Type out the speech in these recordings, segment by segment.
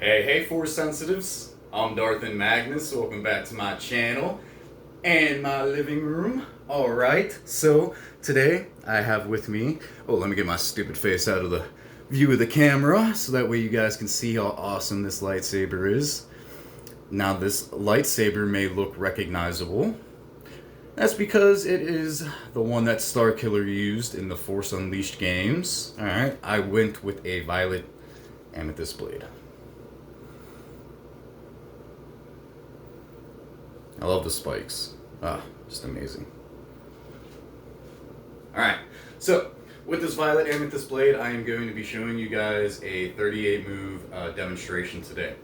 Hey, Force Sensitives. I'm Darth and Magnus. Welcome back to my channel and my living room. Alright, so today I have with me... Oh, let me get my stupid face out of the view of the camera so that way you guys can see how awesome this lightsaber is. Now, this lightsaber may look recognizable. That's because it is the one that Starkiller used in the Force Unleashed games. Alright, I went with a violet amethyst blade. I love the spikes. Just amazing. Alright, so with this violet amethyst blade, I am going to be showing you guys a 38 move demonstration today.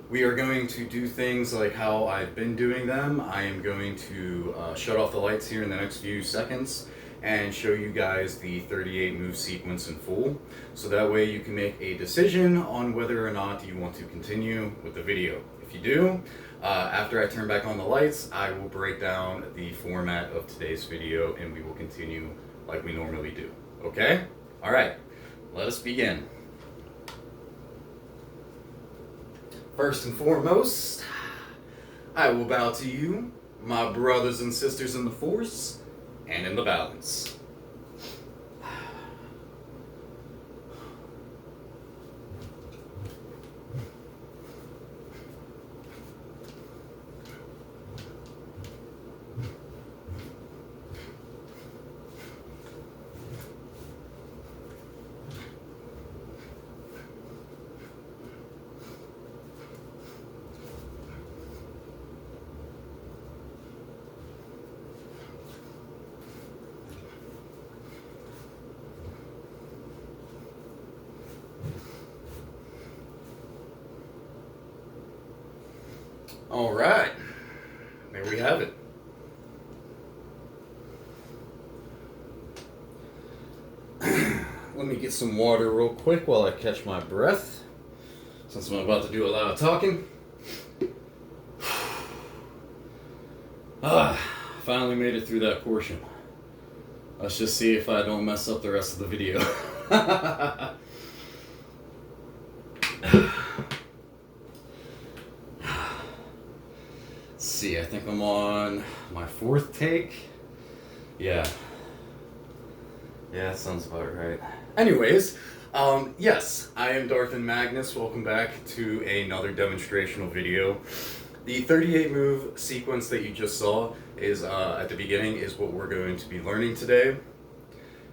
We are going to do things like how I've been doing them. I am going to shut off the lights here in the next few seconds and show you guys the 38 move sequence in full. So that way you can make a decision on whether or not you want to continue with the video. If you do, after I turn back on the lights, I will break down the format of today's video and we will continue like we normally do. Okay? Alright, let us begin. First and foremost, I will bow to you, my brothers and sisters in the Force and in the balance. All right, there we have it. Let me get some water real quick while I catch my breath, since I'm about to do a lot of talking. Finally made it through that portion. Let's just see if I don't mess up the rest of the video. See, I think I'm on my fourth take. Yeah, that sounds about right. Anyways, yes, I am Darth and Magnus. Welcome back to another demonstrational video. The 38 move sequence that you just saw is at the beginning is what we're going to be learning today.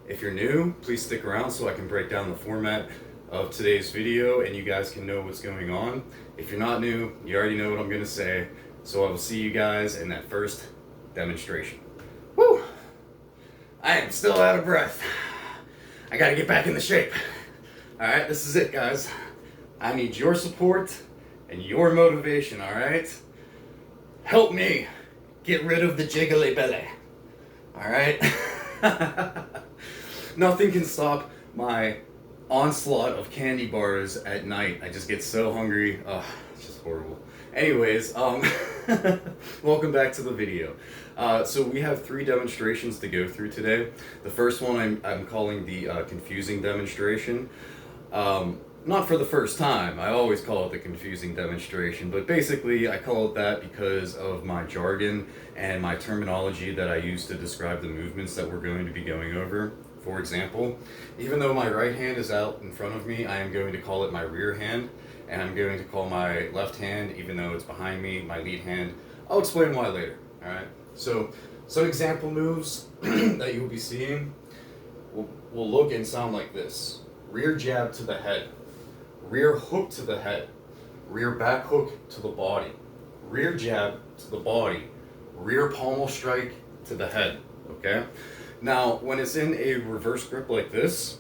If you're new, please stick around so I can break down the format of today's video and you guys can know what's going on. If you're not new, you already know what I'm going to say. So I will see you guys in that first demonstration. Woo! I am still out of breath. I gotta get back into shape. Alright, this is it, guys. I need your support and your motivation, alright? Help me get rid of the jiggly belly. Alright? Nothing can stop my onslaught of candy bars at night. I just get so hungry. It's just horrible. Anyways, welcome back to the video. So we have 3 demonstrations to go through today. The first one I'm calling the confusing demonstration. Not for the first time, I always call it the confusing demonstration, but basically I call it that because of my jargon and my terminology that I use to describe the movements that we're going to be going over. For example, even though my right hand is out in front of me, I am going to call it my rear hand. And I'm going to call my left hand, even though it's behind me, my lead hand. I'll explain why later, alright? So, some example moves that you'll be seeing will look and sound like this. Rear jab to the head. Rear hook to the head. Rear back hook to the body. Rear jab to the body. Rear pommel strike to the head, okay? Now, when it's in a reverse grip like this,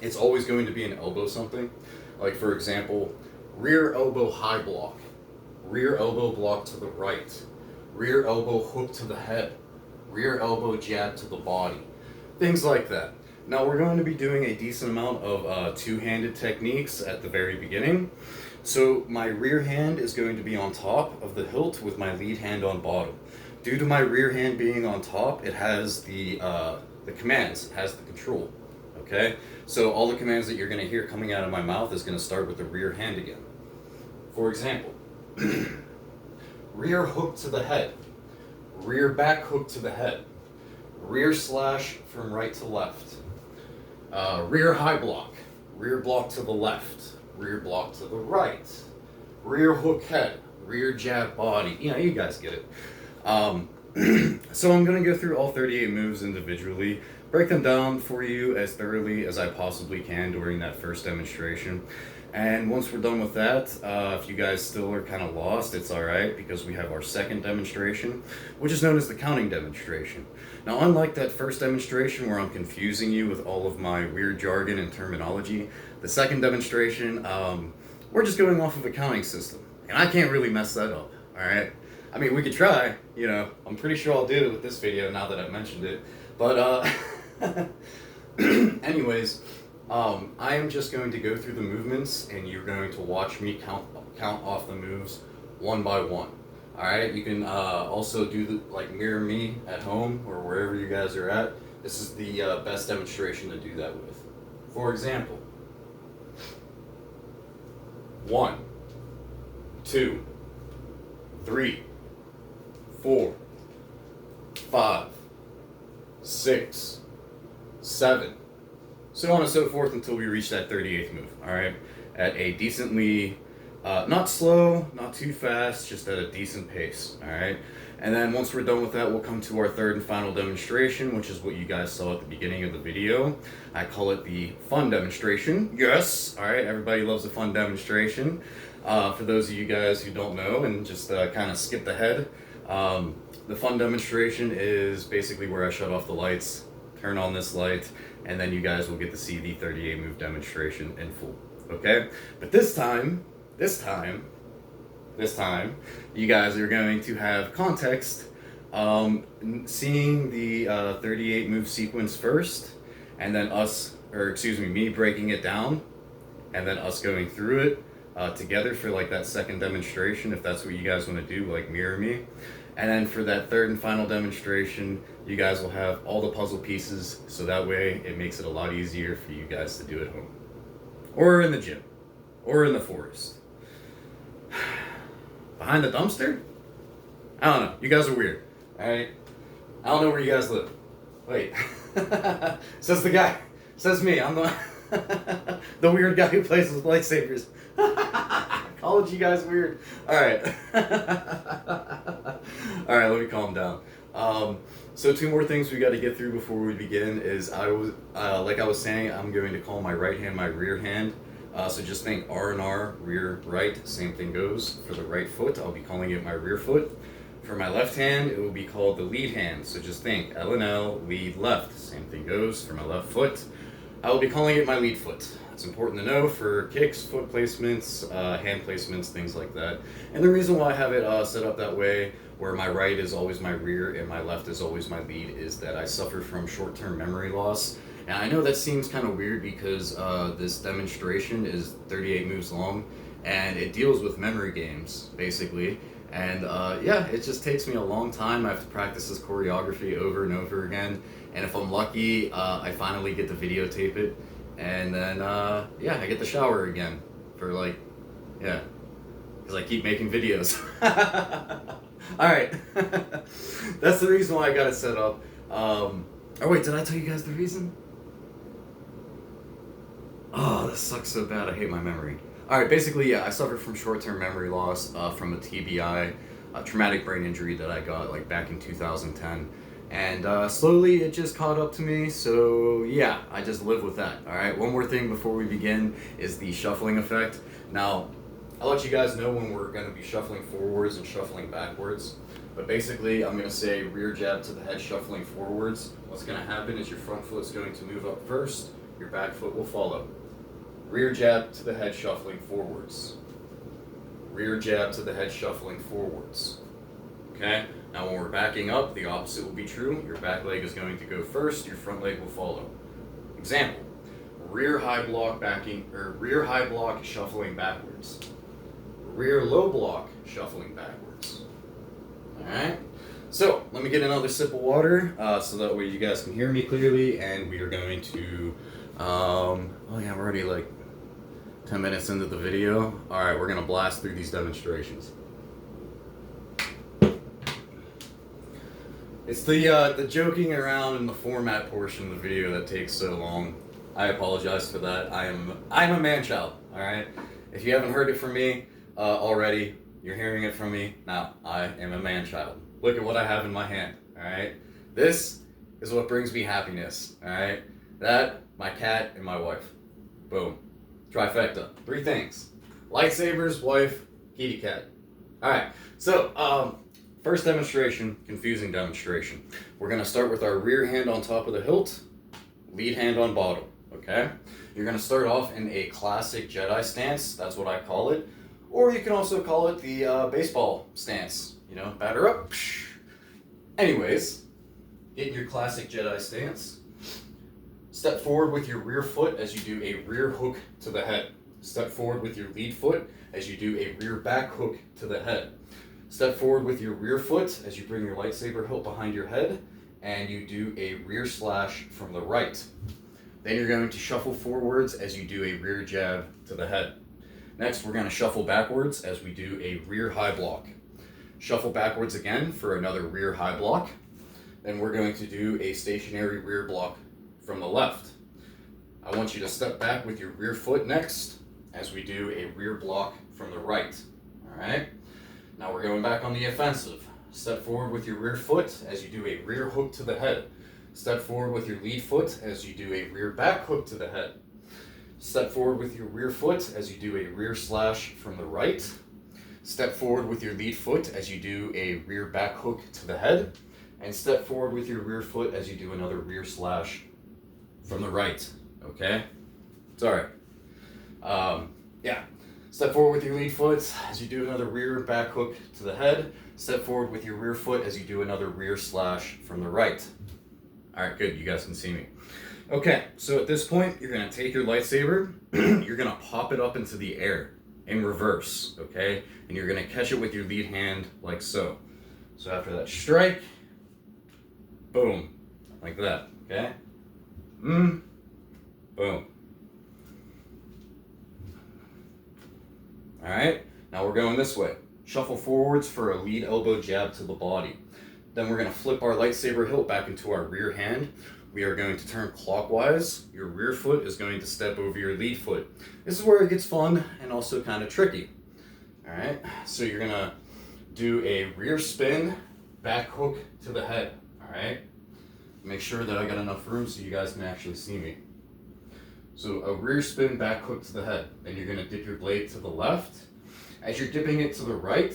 it's always going to be an elbow something. Like, for example, rear elbow high block, rear elbow block to the right, rear elbow hook to the head, rear elbow jab to the body, things like that. Now, we're going to be doing a decent amount of two-handed techniques at the very beginning. So my rear hand is going to be on top of the hilt with my lead hand on bottom. Due to my rear hand being on top, it has the commands, it has the control. Okay, so all the commands that you're going to hear coming out of my mouth is going to start with the rear hand again. For example, rear hook to the head, rear back hook to the head, rear slash from right to left, rear high block, rear block to the left, rear block to the right, rear hook head, rear jab body. You know, you guys get it. So I'm going to go through all 38 moves individually, break them down for you as thoroughly as I possibly can during that first demonstration. And once we're done with that, if you guys still are kind of lost, it's alright, because we have our second demonstration, which is known as the counting demonstration. Now, unlike that first demonstration where I'm confusing you with all of my weird jargon and terminology, the second demonstration, we're just going off of a counting system. And I can't really mess that up, alright? I mean, we could try, you know, I'm pretty sure I'll do it with this video now that I've mentioned it. But, anyways, I am just going to go through the movements, and you're going to watch me count off the moves one by one. All right, you can also do like mirror me at home or wherever you guys are at. This is the best demonstration to do that with. For example, 1, 2, 3, 4, 5, 6, 7, so on and so forth until we reach that 38th move, alright? At a decently, not slow, not too fast, just at a decent pace, alright? And then once we're done with that, we'll come to our third and final demonstration, which is what you guys saw at the beginning of the video. I call it the fun demonstration. Yes! Alright, everybody loves a fun demonstration. For those of you guys who don't know and just kind of skipped ahead, the fun demonstration is basically where I shut off the lights, turn on this light, and then you guys will get to see the 38 move demonstration in full, okay? But this time, you guys are going to have context, seeing the 38 move sequence first, and then me breaking it down, and then us going through it together for like that second demonstration, if that's what you guys want to do, like mirror me. And then for that third and final demonstration, you guys will have all the puzzle pieces, so that way it makes it a lot easier for you guys to do at home. Or in the gym. Or in the forest. Behind the dumpster? I don't know. You guys are weird. Alright? I don't know where you guys live. Wait. Says the guy. Says me. I'm the the weird guy who plays with lightsabers. College, you guys weird. Alright. Alright, let me calm down. So 2 more things we got to get through before we begin is like I was saying, I'm going to call my right hand my rear hand. So just think R and R, rear, right, same thing goes. For the right foot, I'll be calling it my rear foot. For my left hand, it will be called the lead hand. So just think L and L, lead, left, same thing goes. For my left foot, I will be calling it my lead foot. It's important to know for kicks, foot placements, hand placements, things like that. And the reason why I have it set up that way, where my right is always my rear and my left is always my lead, is that I suffer from short-term memory loss. And I know that seems kind of weird because this demonstration is 38 moves long, and it deals with memory games, basically. And yeah, it just takes me a long time. I have to practice this choreography over and over again. And if I'm lucky, I finally get to videotape it. And then, yeah, I get the shower again for like, yeah, because I keep making videos. Alright, that's the reason why I got it set up. Oh wait, did I tell you guys the reason? Oh, this sucks so bad, I hate my memory. Alright, basically, yeah, I suffered from short-term memory loss from a TBI, a traumatic brain injury that I got like back in 2010. And slowly it just caught up to me, so yeah, I just live with that. Alright, one more thing before we begin is the shuffling effect. Now, I'll let you guys know when we're going to be shuffling forwards and shuffling backwards. But basically, I'm going to say rear jab to the head, shuffling forwards. What's going to happen is your front foot's going to move up first, your back foot will follow. Rear jab to the head, shuffling forwards. Rear jab to the head, shuffling forwards. Okay? Now when we're backing up, the opposite will be true. Your back leg is going to go first, your front leg will follow. Example, rear high block shuffling backwards. Rear low block shuffling backwards. Alright? So, let me get another sip of water, so that way you guys can hear me clearly, and we are going to, oh yeah, I'm already like, 10 minutes into the video. All right, we're gonna blast through these demonstrations. It's the joking around in the format portion of the video that takes so long. I apologize for that. I'm a man-child. All right. If you haven't heard it from me already, you're hearing it from me now. I am a man-child. Look at what I have in my hand. All right. This is what brings me happiness. All right. That, my cat, and my wife. Boom. Trifecta. 3 things. Lightsabers, wife, kitty cat. All right. So first demonstration, confusing demonstration. We're gonna start with our rear hand on top of the hilt, lead hand on bottom, okay? You're gonna start off in a classic Jedi stance, that's what I call it. Or you can also call it the baseball stance, you know, batter up. Anyways, get in your classic Jedi stance. Step forward with your rear foot as you do a rear hook to the head. Step forward with your lead foot as you do a rear back hook to the head. Step forward with your rear foot as you bring your lightsaber hilt behind your head and you do a rear slash from the right. Then you're going to shuffle forwards as you do a rear jab to the head. Next, we're going to shuffle backwards as we do a rear high block. Shuffle backwards again for another rear high block. Then we're going to do a stationary rear block from the left. I want you to step back with your rear foot next as we do a rear block from the right. All right? Now we're going back on the offensive. Step forward with your rear foot as you do a rear hook to the head. Step forward with your lead foot as you do a rear back hook to the head. Step forward with your rear foot as you do a rear slash from the right. Step forward with your lead foot as you do a rear back hook to the head. And step forward with your rear foot as you do another rear slash from the right. Okay? Sorry. Yeah. Step forward with your lead foot as you do another rear back hook to the head. Step forward with your rear foot as you do another rear slash from the right. All right, good. You guys can see me. Okay, so at this point, you're going to take your lightsaber, you're going to pop it up into the air in reverse, okay? And you're going to catch it with your lead hand like so. So after that strike, boom, like that, okay? Boom. All right, now we're going this way. Shuffle forwards for a lead elbow jab to the body. Then we're going to flip our lightsaber hilt back into our rear hand. We are going to turn clockwise. Your rear foot is going to step over your lead foot. This is where it gets fun and also kind of tricky. All right, so you're going to do a rear spin, back hook to the head. All right, make sure that I got enough room so you guys can actually see me. So a rear spin, back hook to the head. Then you're going to dip your blade to the left. As you're dipping it to the right,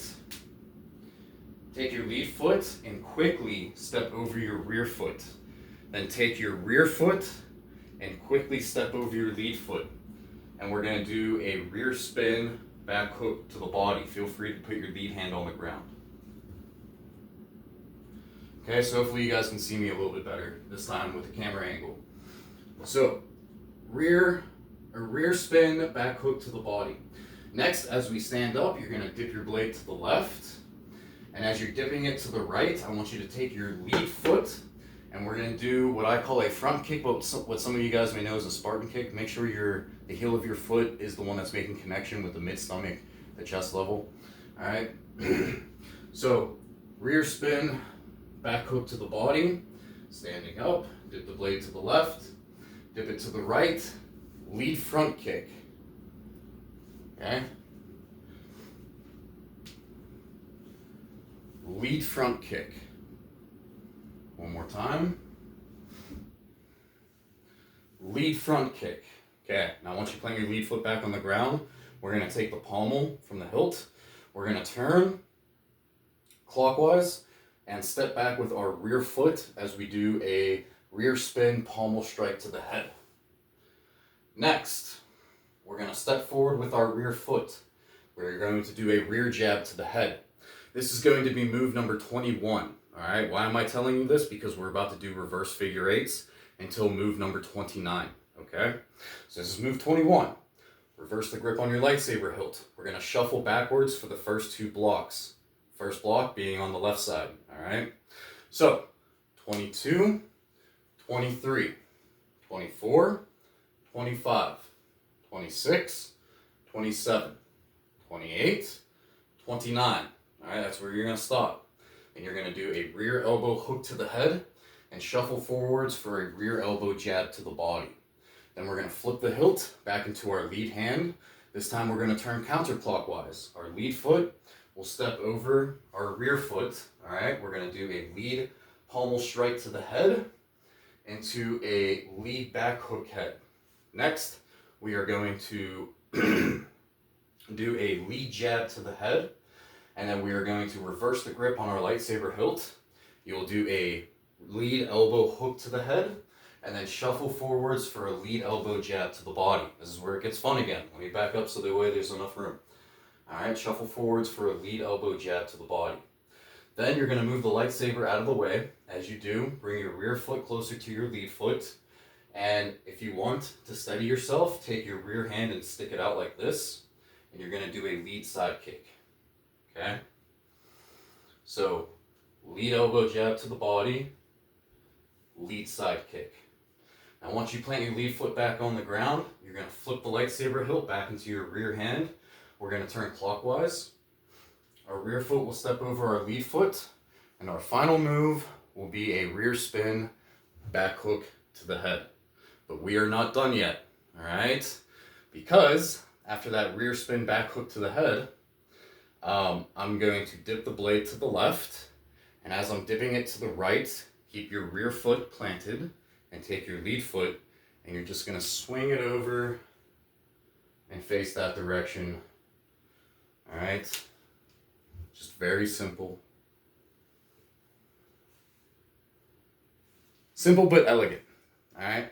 take your lead foot and quickly step over your rear foot. Then take your rear foot and quickly step over your lead foot. And we're going to do a rear spin, back hook to the body. Feel free to put your lead hand on the ground. Okay, so hopefully you guys can see me a little bit better this time with the camera angle. So, rear spin, back hook to the body. Next, as we stand up, you're going to dip your blade to the left. And as you're dipping it to the right, I want you to take your lead foot, and we're going to do what I call a front kick, but what some of you guys may know as a Spartan kick. Make sure the heel of your foot is the one that's making connection with the mid-stomach, the chest level. All right? So, rear spin, back hook to the body, standing up, dip the blade to the left, dip it to the right, lead front kick. Okay? Lead front kick. One more time. Lead front kick. Okay, now once you plant your lead foot back on the ground, we're going to take the pommel from the hilt. We're going to turn clockwise and step back with our rear foot as we do a rear spin pommel strike to the head. Next, we're going to step forward with our rear foot. We're going to do a rear jab to the head. This is going to be move number 21. All right, why am I telling you this? Because we're about to do reverse figure eights until move number 29. Okay, so this is move 21. Reverse the grip on your lightsaber hilt. We're going to shuffle backwards for the first 2 blocks. First block being on the left side. All right, so 22, 23, 24, 25, 26, 27, 28, 29. All right, that's where you're going to stop. And you're going to do a rear elbow hook to the head and shuffle forwards for a rear elbow jab to the body. Then we're going to flip the hilt back into our lead hand. This time we're going to turn counterclockwise. Our lead foot will step over our rear foot. All right, we're going to do a lead pommel strike to the head into a lead back hook head. Next, we are going to do a lead jab to the head, and then we are going to reverse the grip on our lightsaber hilt. You'll do a lead elbow hook to the head, and then shuffle forwards for a lead elbow jab to the body. This is where it gets fun again. Let me back up so that way there's enough room. All right, shuffle forwards for a lead elbow jab to the body. Then you're going to move the lightsaber out of the way. As you do, bring your rear foot closer to your lead foot. And if you want to steady yourself, take your rear hand and stick it out like this. And you're going to do a lead side kick. Okay? So, lead elbow jab to the body, lead side kick. Now once you plant your lead foot back on the ground, you're going to flip the lightsaber hilt back into your rear hand. We're going to turn clockwise. Our rear foot will step over our lead foot, and our final move will be a rear spin back hook to the head. But we are not done yet, all right? Because after that rear spin back hook to the head, I'm going to dip the blade to the left, and as I'm dipping it to the right, keep your rear foot planted and take your lead foot, and you're just going to swing it over and face that direction. All right? Just very simple. Simple but elegant. All right?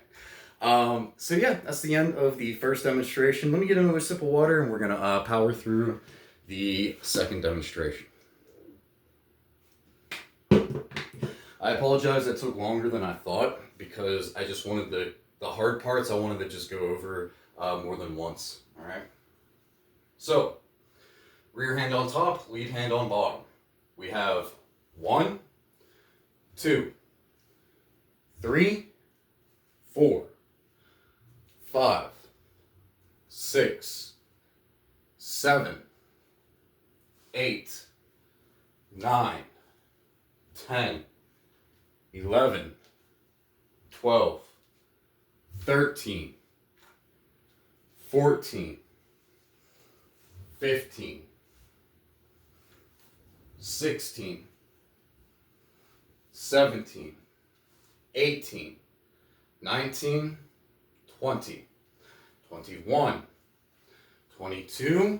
So yeah, that's the end of the first demonstration. Let me get another sip of water, and we're going to power through the second demonstration. I apologize that took longer than I thought, because I just wanted the hard parts, I wanted to just go over more than once. All right? So, rear hand on top, lead hand on bottom. We have 1, 2, 3, 4, 5, 6, 7, 8, 9, 10, 11, 12, 13, 14, 15, 16, 17, 18, 19, 20, 21, 22,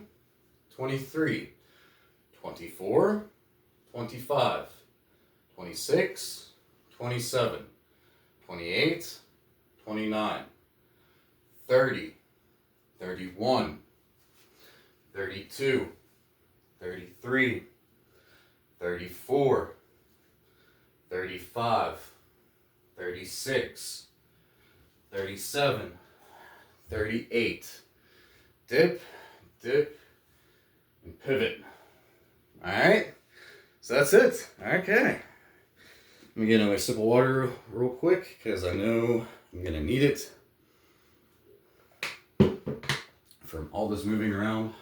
23, 24, 25, 26, 27, 28, 29, 30, 31, 32, 33, 34, 35, 36, 37, 38. Dip, dip, and pivot. Alright? So that's it. Okay. Let me get another sip of water real quick, because I know I'm going to need it from all this moving around.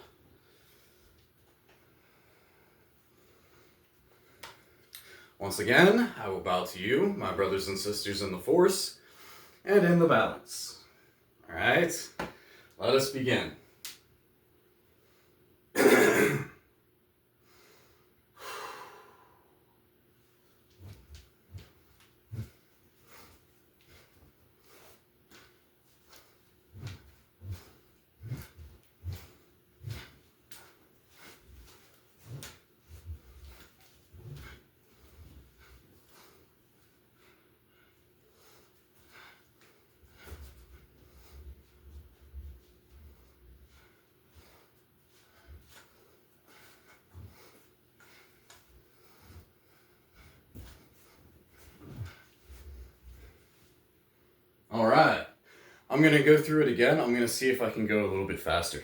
Once again, I will bow to you, my brothers and sisters in the Force, and in the balance. Alright, let us begin. All right, I'm going to go through it again. I'm going to see if I can go a little bit faster.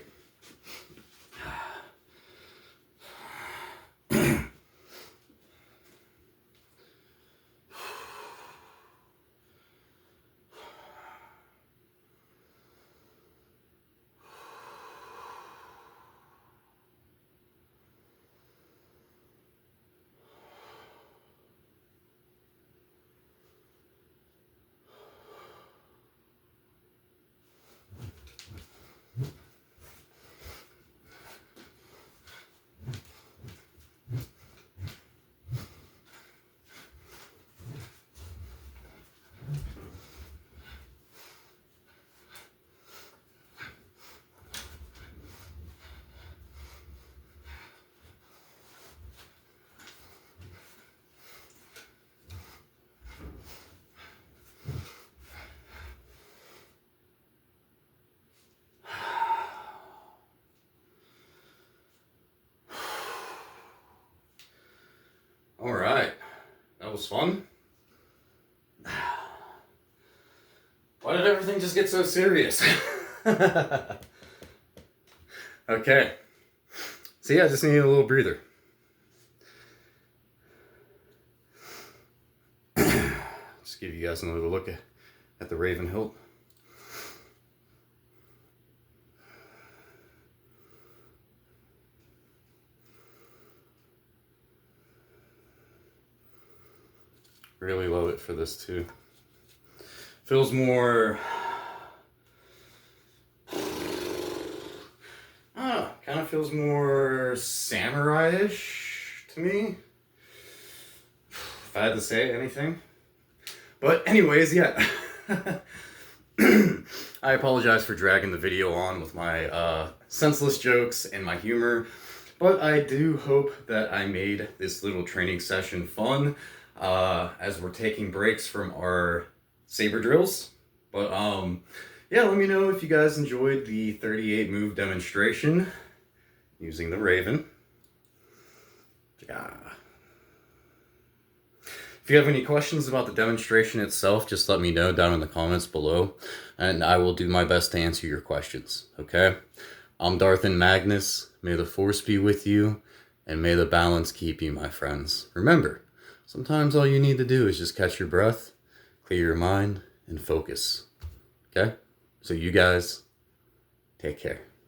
was fun. Why did everything just get so serious? Okay. So yeah, just need a little breather. Just give you guys another look at the Raven hilt. Really love it for this too. Feels more, kind of feels more samurai-ish to me, if I had to say anything. But anyways, yeah. I apologize for dragging the video on with my senseless jokes and my humor, but I do hope that I made this little training session fun as we're taking breaks from our saber drills. But yeah, let me know if you guys enjoyed the 38 move demonstration using the Raven. Yeah. If you have any questions about the demonstration itself, just let me know down in the comments below, and I will do my best to answer your questions, okay? I'm Darth and Magnus. May the Force be with you, and may the balance keep you, my friends. Remember, sometimes all you need to do is just catch your breath, clear your mind, and focus, okay? So you guys, take care.